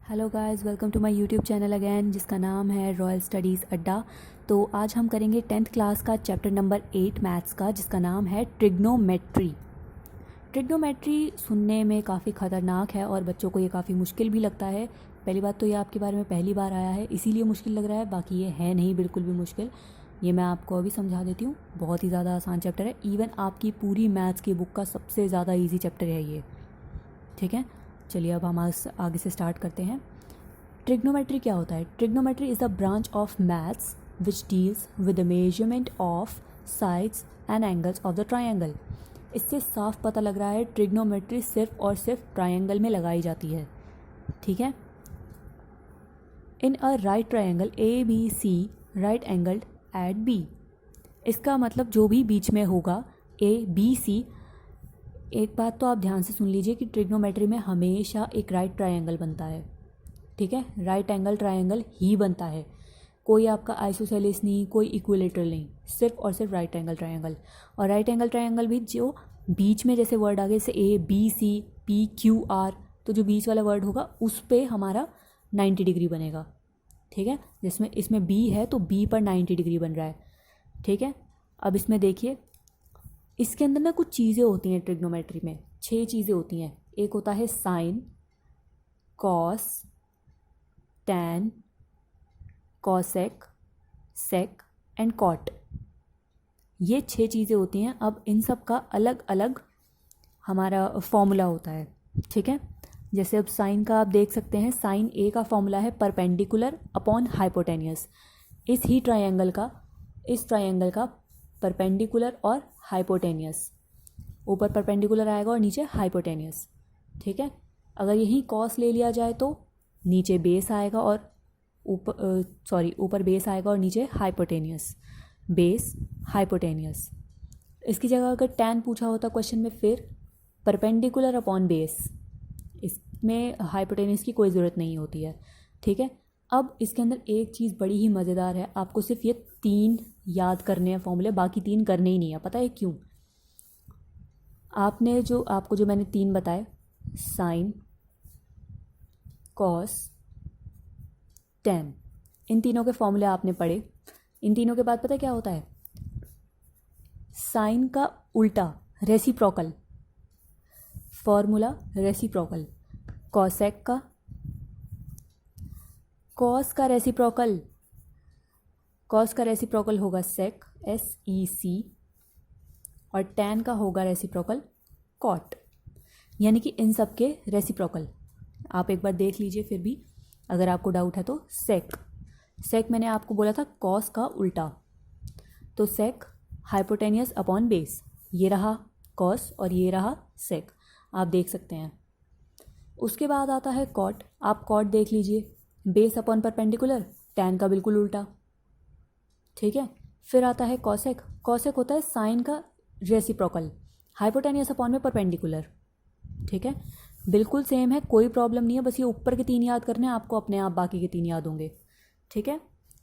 Hello guys, welcome to my YouTube channel again, जिसका नाम है रॉयल स्टडीज़ अड्डा। तो आज हम करेंगे 10th क्लास का चैप्टर नंबर 8 मैथ्स का, जिसका नाम है ट्रिग्नोमेट्री। ट्रिग्नोमेट्री सुनने में काफ़ी ख़तरनाक है और बच्चों को ये काफ़ी मुश्किल भी लगता है। पहली बात तो ये आपके बारे में पहली बार आया है, इसीलिए मुश्किल लग रहा है, बाकी ये है नहीं बिल्कुल भी मुश्किल। ये मैं आपको अभी समझा देती हूँ। बहुत ही ज़्यादा आसान चैप्टर है, इवन आपकी पूरी मैथ्स की बुक का सबसे ज़्यादा ईजी चैप्टर है ये। ठीक है, चलिए अब हम आगे से स्टार्ट करते हैं। ट्रिग्नोमेट्री क्या होता है? Trigonometry is the branch of maths which deals with the measurement of sides and angles of the triangle. इससे साफ पता लग रहा है ट्रिग्नोमेट्री सिर्फ और सिर्फ ट्रायंगल में लगाई जाती है। ठीक है। In a right triangle A B C right angled at B. इसका मतलब जो भी बीच में होगा ए बी सी। एक बात तो आप ध्यान से सुन लीजिए कि ट्रिग्नोमेट्री में हमेशा एक राइट ट्रायंगल बनता है। ठीक है, राइट एंगल ट्रायंगल ही बनता है, कोई आपका आइसोसेलेस नहीं, कोई इक्विलेटरल नहीं, सिर्फ और सिर्फ राइट एंगल ट्रायंगल। और राइट एंगल ट्रायंगल भी जो बीच में जैसे वर्ड आगे से A B C P Q R, तो जो बीच वाला वर्ड होगा उस पे हमारा 90 डिग्री बनेगा। ठीक है, जिसमें इसमें बी है तो बी पर 90 डिग्री बन रहा है। ठीक है, अब इसमें देखिए, इसके अंदर ना कुछ चीज़ें होती हैं ट्रिग्नोमेट्री में, 6 चीज़ें होती हैं। एक होता है sine, cos, tan, cosec, sec and cot. ये 6 चीज़ें होती हैं। अब इन सब का अलग अलग हमारा फॉर्मूला होता है। ठीक है, जैसे अब साइन का आप देख सकते हैं, साइन ए का फॉर्मूला है परपेंडिकुलर अपॉन हाइपोटेनियस। इस ट्रायंगल का परपेंडिकुलर और हाइपोटेनियस, ऊपर परपेंडिकुलर आएगा और नीचे हाइपोटेनियस। ठीक है, अगर यही कॉस ले लिया जाए तो नीचे बेस आएगा और ऊपर बेस आएगा और नीचे हाइपोटेनियस, बेस हाइपोटेनियस। इसकी जगह अगर टैन पूछा होता क्वेश्चन में, फिर परपेंडिकुलर अपॉन बेस, इसमें हाइपोटेनियस की कोई ज़रूरत नहीं होती है। ठीक है, अब इसके अंदर एक चीज़ बड़ी ही मज़ेदार है, आपको सिर्फ ये 3 याद करने हैं फॉर्मूले, बाकी 3 करने ही नहीं है। पता है क्यों? आपको जो मैंने 3 बताए, साइन, कॉस, टैन, इन तीनों के फॉर्मूले आपने पढ़े। इन तीनों के बाद पता है क्या होता है? साइन का उल्टा रेसिप्रोकल, फॉर्मूला रेसिप्रोकल। कॉसेक का, कॉस का रेसिप्रोकल होगा सेक, SEC, और टैन का होगा रेसिप्रोकल कॉट। यानी कि इन सब के रेसिप्रोकल आप एक बार देख लीजिए, फिर भी अगर आपको डाउट है तो। सेक मैंने आपको बोला था कॉस का उल्टा, तो सेक हाइपोटेनियस अपॉन बेस, ये रहा कॉस और ये रहा सेक, आप देख सकते हैं। उसके बाद आता है कॉट। आप कॉट देख लीजिए, बेस अपॉन परपेंडिकुलर, टैन का बिल्कुल उल्टा। ठीक है, फिर आता है कॉसेक। कॉसेक होता है साइन का रेसिप्रोकल, हाइपोटेनियस अपॉन में परपेंडिकुलर। ठीक है, बिल्कुल सेम है, कोई प्रॉब्लम नहीं है, बस ये ऊपर के 3 याद करने हैं आपको, अपने आप बाकी के 3 याद होंगे। ठीक है,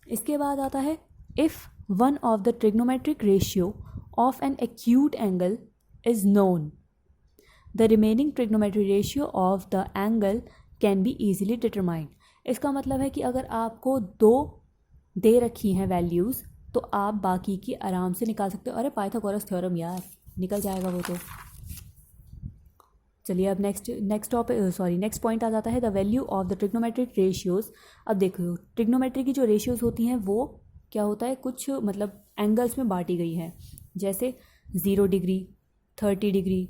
इसके बाद आता है if one of the trigonometric ratio of an acute angle is known, the remaining trigonometric ratio of the angle can be easily determined. इसका मतलब है कि अगर आपको 2 दे रखी हैं वैल्यूज़, तो आप बाकी की आराम से निकाल सकते हो। अरे पाइथागोरस थ्योरम यार, निकल जाएगा वो तो। चलिए अब नेक्स्ट पॉइंट आ जाता है the value of the trigonometric ratios. अब देखो, ट्रिग्नोमेट्री की जो रेशियोज़ होती हैं वो क्या होता है, कुछ मतलब एंगल्स में बांटी गई हैं, जैसे 0 डिग्री, 30 डिग्री,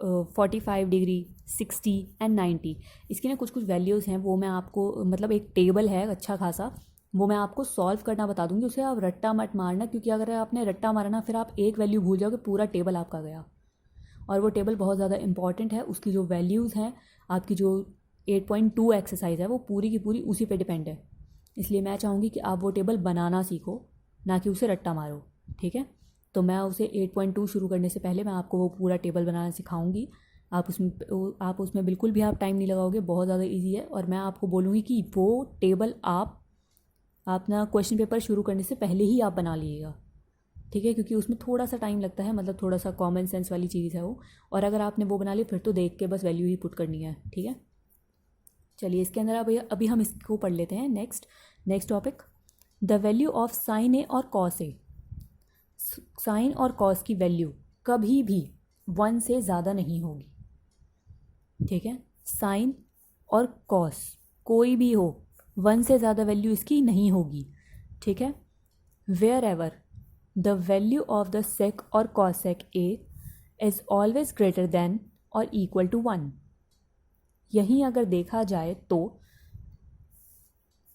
45 डिग्री, 60 एंड 90। इसकी ना कुछ वैल्यूज़ हैं, वो मैं आपको, मतलब एक टेबल है अच्छा खासा, वो मैं आपको सॉल्व करना बता दूंगी। उसे आप रट्टा मत मारना, क्योंकि अगर आपने रट्टा मारा ना, फिर आप एक वैल्यू भूल जाओगे, पूरा टेबल आपका गया। और वो टेबल बहुत ज़्यादा इंपॉर्टेंट है, उसकी जो वैल्यूज़ हैं, आपकी जो 8.2 एक्सरसाइज है वो पूरी की पूरी उसी पे डिपेंड है। इसलिए मैं चाहूँगी कि आप वो टेबल बनाना सीखो, ना कि उसे रट्टा मारो। ठीक है, तो मैं उसे 8.2 शुरू करने से पहले मैं आपको वो पूरा टेबल बनाना सिखाऊंगी। आप उसमें बिल्कुल भी आप टाइम नहीं लगाओगे, बहुत ज़्यादा इजी है। और मैं आपको बोलूँगी कि वो टेबल आप ना क्वेश्चन पेपर शुरू करने से पहले ही आप बना लीजिएगा। ठीक है, क्योंकि उसमें थोड़ा सा टाइम लगता है, मतलब थोड़ा सा कॉमन सेंस वाली चीज़ है वो। और अगर आपने वो बना ली, फिर तो देख के बस वैल्यू ही पुट करनी है। ठीक है, चलिए इसके अंदर अभी हम इसको पढ़ लेते हैं। Next topic, the value of sine A और कॉस ए। साइन और कॉस की वैल्यू कभी भी 1 से ज़्यादा नहीं होगी, ठीक है। साइन और कॉस कोई भी हो, 1 से ज़्यादा वैल्यू इसकी नहीं होगी, ठीक है। Wherever the value of the sec और cosec A is always greater than और इक्वल टू 1। यहीं अगर देखा जाए तो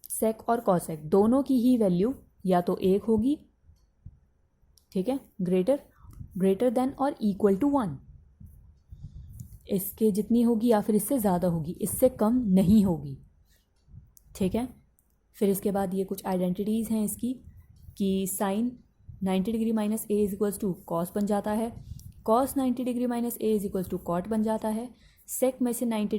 सेक और कॉसेक दोनों की ही वैल्यू या तो 1 होगी, ठीक है, ग्रेटर देन और इक्वल टू 1, इसके जितनी होगी या फिर इससे ज़्यादा होगी, इससे कम नहीं होगी, ठीक है। फिर इसके बाद ये कुछ आइडेंटिटीज़ हैं इसकी कि sine 90 degree minus A is equals to cos बन जाता है, cos 90 degree minus A is equals to cot बन जाता है, सेक में से 90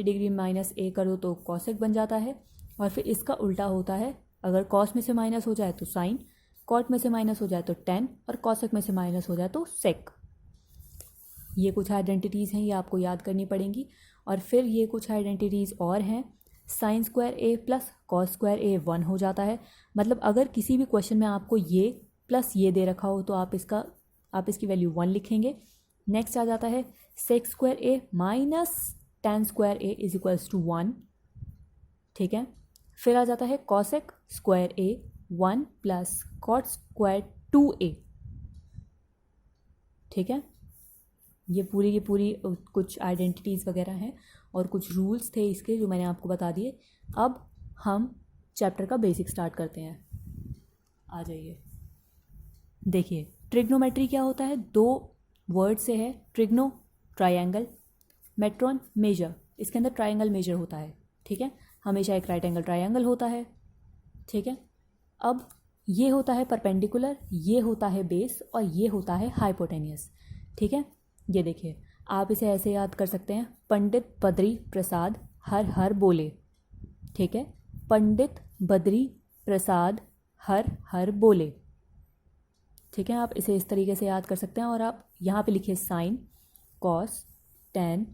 डिग्री माइनस ए करो तो कॉसेक बन जाता है, और फिर इसका उल्टा होता है, अगर कॉस में से माइनस हो जाए तो साइन, कॉट में से माइनस हो जाए तो टेन, और कॉसेक में से माइनस हो जाए तो सेक। ये कुछ आइडेंटिटीज़ हैं, ये आपको याद करनी पड़ेंगी। और फिर ये कुछ आइडेंटिटीज़ और हैं, sine square A plus cos square A 1 हो जाता है। मतलब अगर किसी भी क्वेश्चन में आपको ये प्लस ये दे रखा हो तो आप इसकी वैल्यू 1 लिखेंगे। नेक्स्ट आ जाता है sec square A minus tan square A is equals to 1, ठीक है। फिर आ जाता है cosec square A 1 plus cot square 2a, ठीक है। ये पूरी की पूरी कुछ आइडेंटिटीज़ वगैरह हैं और कुछ रूल्स थे इसके जो मैंने आपको बता दिए। अब हम चैप्टर का बेसिक स्टार्ट करते हैं। आ जाइए, देखिए ट्रिग्नोमेट्री क्या होता है, 2 वर्ड से है, ट्रिग्नो ट्रायंगल, मेट्रॉन मेजर। इसके अंदर ट्रायंगल मेजर होता है, ठीक है, हमेशा एक राइट एंगल ट्रायंगल होता है, ठीक है। अब ये होता है परपेंडिकुलर, ये होता है बेस, और ये होता है हाइपोटेनियस, ठीक है। ये देखिए आप इसे ऐसे याद कर सकते हैं, पंडित बद्री प्रसाद हर हर बोले, ठीक है, पंडित बद्री प्रसाद हर हर बोले, ठीक है। आप इसे इस तरीके से याद कर सकते हैं। और आप यहाँ पे लिखिए साइन, कॉस, टेन,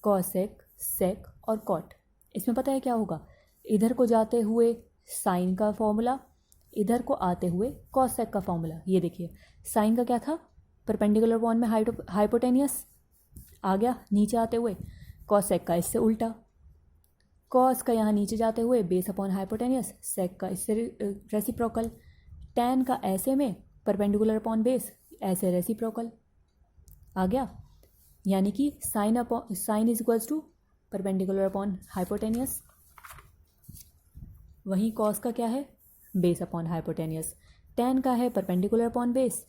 कॉसेक, सेक और कॉट। इसमें पता है क्या होगा, इधर को जाते हुए साइन का फॉर्मूला, इधर को आते हुए कॉसेक का फॉर्मूला। ये देखिए साइन का क्या था, परपेंडिकुलर बॉन्ड में हाइपोटेनियस आ गया नीचे आते हुए, कॉसेक का इससे उल्टा, कॉस का यहाँ नीचे जाते हुए बेस अपॉन हाइपोटेनियस, सेक का इससे रेसिप्रोकल, टेन का ऐसे में परपेंडिकुलर अपॉन बेस, ऐसे रेसिप्रोकल आ गया। यानी कि sine is equals to perpendicular upon hypotenuse. वहीं कॉस का क्या है, बेस अपॉन हाइपोटेनियस, टेन का है परपेंडिकुलर अपॉन बेस,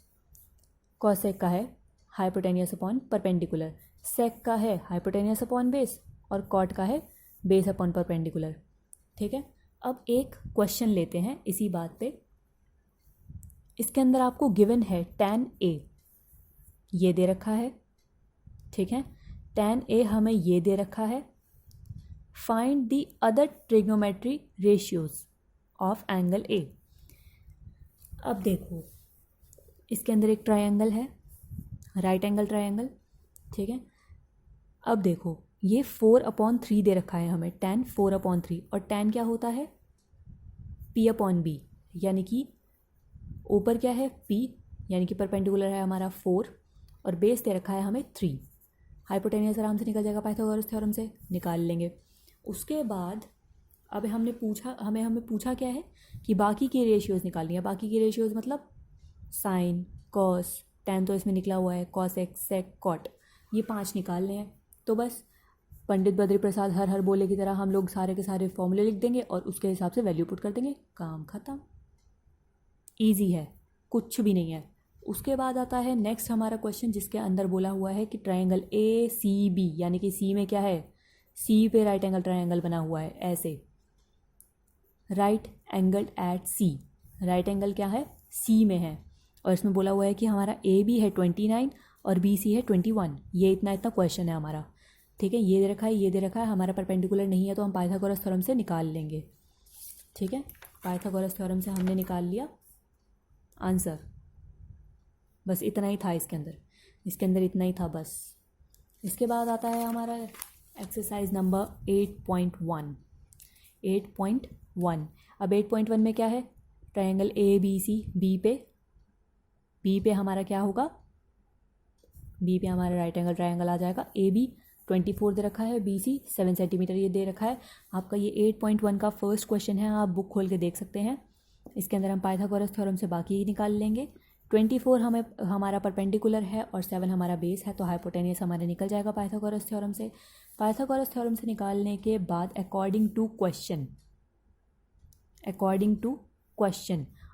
कॉसेक का है हाइपोटेनियस अपॉन परपेंडिकुलर, सेक का है हाइपोटेनियस अपॉन बेस, और कॉट का है बेस अपॉन परपेंडिकुलर, ठीक है। अब एक क्वेश्चन लेते हैं इसी बात पे। इसके अंदर आपको गिवन है tan a, ये दे रखा है, ठीक है, tan a हमें ये दे रखा है, find the other trigonometry ratios of angle a। अब देखो इसके अंदर एक ट्रायंगल है, राइट एंगल ट्रायंगल, ठीक है। अब देखो ये 4/3 दे रखा है हमें, tan 4/3, और tan क्या होता है, p/b, यानी कि ऊपर क्या है p, यानी कि परपेंडिकुलर है हमारा 4, और बेस दे रखा है हमें 3। हाइपोटेनियस आराम से निकल जाएगा, पाइथागोरस थ्योरम से निकाल लेंगे। उसके बाद अब हमें पूछा क्या है कि बाकी की रेशियोज़ निकालनी है। बाकी की रेशियोज़ मतलब साइन, कॉस, टेन तो इसमें निकला हुआ है, कॉसेक, सेक, कॉट, ये 5 निकालने हैं। तो बस पंडित बद्री प्रसाद हर हर बोले की तरह हम लोग सारे के सारे फॉर्मूले लिख देंगे और उसके हिसाब से वैल्यू पुट कर देंगे, काम ख़त्म। ईजी है, कुछ भी नहीं है। उसके बाद आता है नेक्स्ट हमारा क्वेश्चन, जिसके अंदर बोला हुआ है कि ट्रायंगल ए सी बी, यानी कि सी में क्या है, सी पे राइट एंगल ट्रायंगल बना हुआ है ऐसे, राइट एंगल एट सी, राइट एंगल क्या है, सी में है, और इसमें बोला हुआ है कि हमारा ए बी है 29 और बी सी है 21। ये इतना क्वेश्चन है हमारा, ठीक है। ये दे रखा है, ये दे रखा है, हमारा परपेंडिकुलर नहीं है तो हम पाइथागोरस थ्योरम से निकाल लेंगे, ठीक है। पाइथागोरस थ्योरम से हमने निकाल लिया आंसर, बस इतना ही था इसके अंदर इतना ही था बस। इसके बाद आता है हमारा एक्सरसाइज नंबर 8.1। 8.1। अब 8.1 में क्या है, triangle A B C, B पे हमारा क्या होगा, बी पे हमारा राइट एंगल ट्रायंगल आ जाएगा। ए बी 24 दे रखा है, बी सी 7 सेंटीमीटर ये दे रखा है। आपका ये 8.1 का फर्स्ट क्वेश्चन है, आप बुक खोल के देख सकते हैं। इसके अंदर हम पाइथागोरस थ्योरम से बाकी ही निकाल लेंगे। 24 हमारा परपेंडिकुलर है और 7 हमारा बेस है, तो हाइपोटेनियस हमारा निकल जाएगा पाइथागोरस थ्योरम से। पाइथागोरस थ्योरम से निकालने के बाद अकॉर्डिंग टू क्वेश्चन,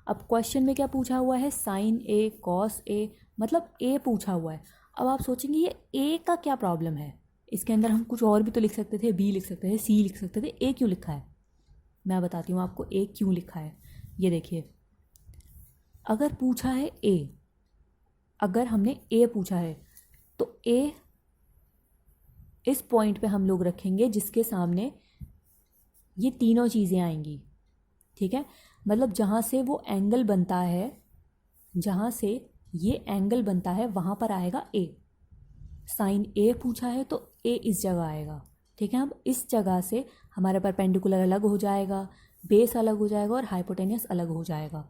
अब क्वेश्चन में क्या पूछा हुआ है, साइन ए कॉस ए, मतलब ए पूछा हुआ है। अब आप सोचेंगे ये ए का क्या प्रॉब्लम है, इसके अंदर हम कुछ और भी तो लिख सकते थे, बी लिख सकते थे, सी लिख सकते थे, ए क्यों लिखा है। मैं बताती हूँ आपको ए क्यों लिखा है। ये देखिए, अगर पूछा है ए, अगर हमने ए पूछा है तो ए इस पॉइंट पे हम लोग रखेंगे जिसके सामने ये तीनों चीज़ें आएंगी, ठीक है। मतलब जहाँ से वो एंगल बनता है, जहाँ से ये एंगल बनता है वहाँ पर आएगा ए। साइन ए पूछा है तो ए इस जगह आएगा, ठीक है। अब इस जगह से हमारा परपेंडिकुलर अलग हो जाएगा, बेस अलग हो जाएगा और हाइपोटेनियस अलग हो जाएगा।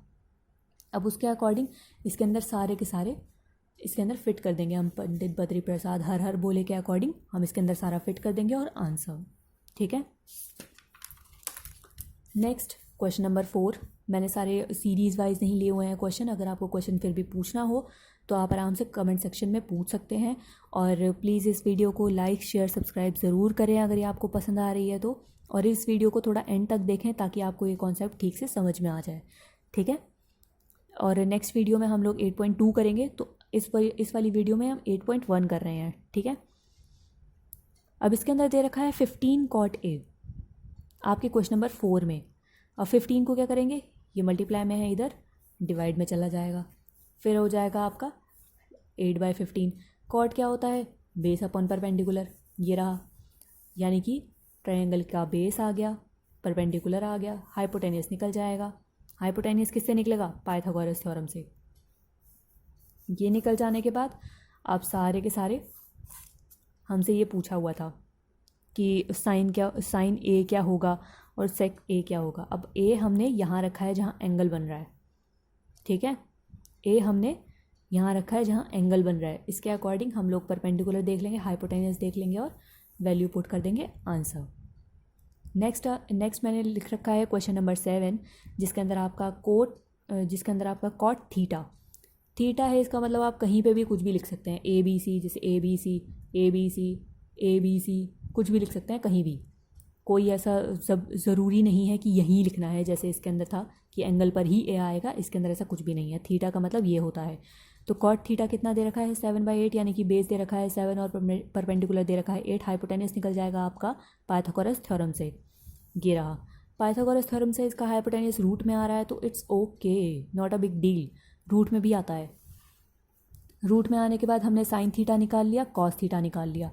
अब उसके अकॉर्डिंग इसके अंदर सारे के सारे इसके अंदर फिट कर देंगे हम। पंडित बद्री प्रसाद हर हर बोले के अकॉर्डिंग हम इसके अंदर सारा फिट कर देंगे और आंसर, ठीक है। Next question number 4। मैंने सारे सीरीज़ वाइज नहीं लिए हुए हैं क्वेश्चन। अगर आपको क्वेश्चन फिर भी पूछना हो तो आप आराम से कमेंट सेक्शन में पूछ सकते हैं। और प्लीज़ इस वीडियो को लाइक शेयर सब्सक्राइब ज़रूर करें अगर ये आपको पसंद आ रही है तो। और इस वीडियो को थोड़ा एंड तक देखें ताकि आपको ये कॉन्सेप्ट ठीक से समझ में आ जाए, ठीक है। और नेक्स्ट वीडियो में हम लोग 8.2 करेंगे, तो इस वाली वीडियो में हम 8.1 कर रहे हैं, ठीक है। अब इसके अंदर दे रखा है 15 cot A आपके क्वेश्चन नंबर 4 में। अब 15 को क्या करेंगे, ये मल्टीप्लाई में है, इधर डिवाइड में चला जाएगा, फिर हो जाएगा आपका 8/15। कॉट क्या होता है, बेस अपॉन परपेंडिकुलर, ये रहा, यानी कि ट्रायंगल का बेस आ गया, परपेंडिकुलर आ गया, हाइपोटेनियस निकल जाएगा। हाइपोटेनियस किससे निकलेगा, पाइथागोरस थ्योरम से। ये निकल जाने के बाद आप सारे के सारे, हमसे ये पूछा हुआ था कि साइन ए क्या होगा और सेक ए क्या होगा। अब ए हमने यहाँ रखा है जहाँ एंगल बन रहा है, ठीक है। ए हमने यहाँ रखा है जहाँ एंगल बन रहा है। इसके अकॉर्डिंग हम लोग परपेंडिकुलर देख लेंगे, हाइपोटेनियस देख लेंगे और वैल्यू पुट कर देंगे आंसर। नेक्स्ट मैंने लिख रखा है क्वेश्चन नंबर 7, जिसके अंदर आपका कॉट थीटा है। इसका मतलब आप कहीं पे भी कुछ भी लिख सकते हैं, ए बी सी, जैसे ए बी सी कुछ भी लिख सकते हैं कहीं भी। कोई ऐसा ज़रूरी नहीं है कि यहीं लिखना है, जैसे इसके अंदर था कि एंगल पर ही ए आएगा, इसके अंदर ऐसा कुछ भी नहीं है। थीटा का मतलब ये होता है। तो कॉट थीटा कितना दे रखा है, 7/8, यानी कि बेस दे रखा है 7 और परपेंडिकुलर दे रखा है 8। हाइपोटेनियस निकल जाएगा आपका पाइथागोरस थ्योरम से। ये रहा, पाइथागोरस थ्योरम से इसका हाइपोटेनियस रूट में आ रहा है तो it's okay, not a big deal. Root में भी आता है। रूट में आने के बाद हमने साइन थीटा निकाल लिया, कॉस थीटा निकाल लिया।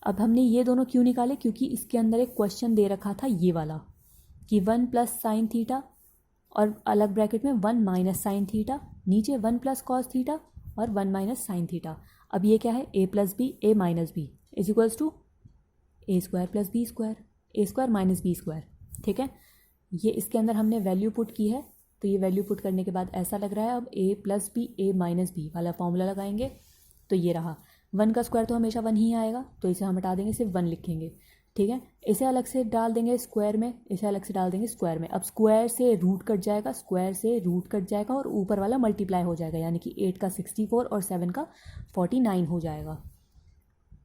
अब हमने ये दोनों क्यों निकाले, क्योंकि इसके अंदर एक क्वेश्चन दे रखा था ये वाला कि 1 + साइन थीटा और अलग ब्रैकेट में 1 - साइन थीटा, नीचे 1 + कॉस थीटा और 1 - साइन थीटा। अब ये क्या है, a + b a - b is equals to a² + b², a² - b², ठीक है। ये इसके अंदर हमने वैल्यू पुट की है, तो ये वैल्यू पुट करने के बाद ऐसा लग रहा है। अब a + b a - b वाला फॉर्मूला लगाएंगे तो ये रहा। 1 का स्क्वायर तो हमेशा 1 ही आएगा, तो इसे हम हटा देंगे, सिर्फ 1 लिखेंगे, ठीक है। इसे अलग से डाल देंगे स्क्वायर में, इसे अलग से डाल देंगे स्क्वायर में। अब स्क्वायर से रूट कट जाएगा और ऊपर वाला मल्टीप्लाई हो जाएगा, यानी कि 8 का 64 और 7 का 49 हो जाएगा।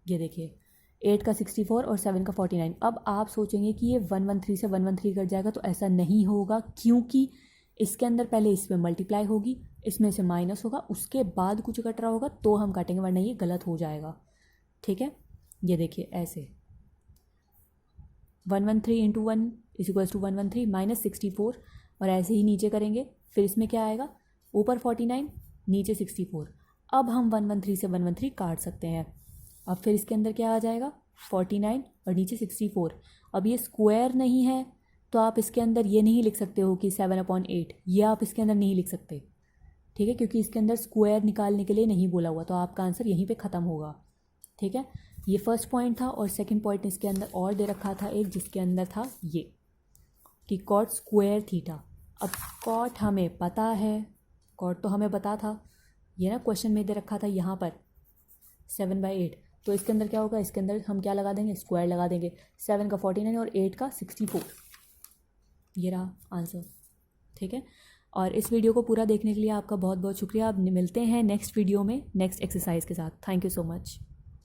ये देखिए, 8 का 64 और 7 का 49। अब आप सोचेंगे कि ये 113 से 113 कट जाएगा, तो ऐसा नहीं होगा, क्योंकि इसके अंदर पहले इसमें मल्टीप्लाई होगी, इसमें से माइनस होगा, उसके बाद कुछ कट रहा होगा तो हम काटेंगे, वरना ये गलत हो जाएगा, ठीक है। ये देखिए ऐसे 113 × 1 = 113 - 64, और ऐसे ही नीचे करेंगे। फिर इसमें क्या आएगा, ऊपर 49 नीचे 64। अब हम 113 से 113 काट सकते हैं। अब फिर इसके अंदर क्या आ जाएगा, 49 और नीचे 64। अब ये स्क्वायर नहीं है तो आप इसके अंदर ये नहीं लिख सकते हो कि 7/8, ये आप इसके अंदर नहीं लिख सकते, ठीक है, क्योंकि इसके अंदर स्क्वायर निकालने के लिए नहीं बोला हुआ, तो आपका आंसर यहीं पे ख़त्म होगा, ठीक है। ये फर्स्ट पॉइंट था और सेकंड पॉइंट इसके अंदर और दे रखा था एक, जिसके अंदर था ये कि कॉट स्क्वायर थीटा। अब कॉट हमें पता है, कॉट तो हमें पता था, ये ना क्वेश्चन में दे रखा था यहाँ पर 7/8, तो इसके अंदर क्या होगा, इसके अंदर हम क्या लगा देंगे, स्क्वायर लगा देंगे। 7 का 49 और 8 का 64, ये रहा आंसर। ठीक है, और इस वीडियो को पूरा देखने के लिए आपका बहुत बहुत शुक्रिया। अब मिलते हैं नेक्स्ट वीडियो में नेक्स्ट एक्सरसाइज के साथ। Thank you so much.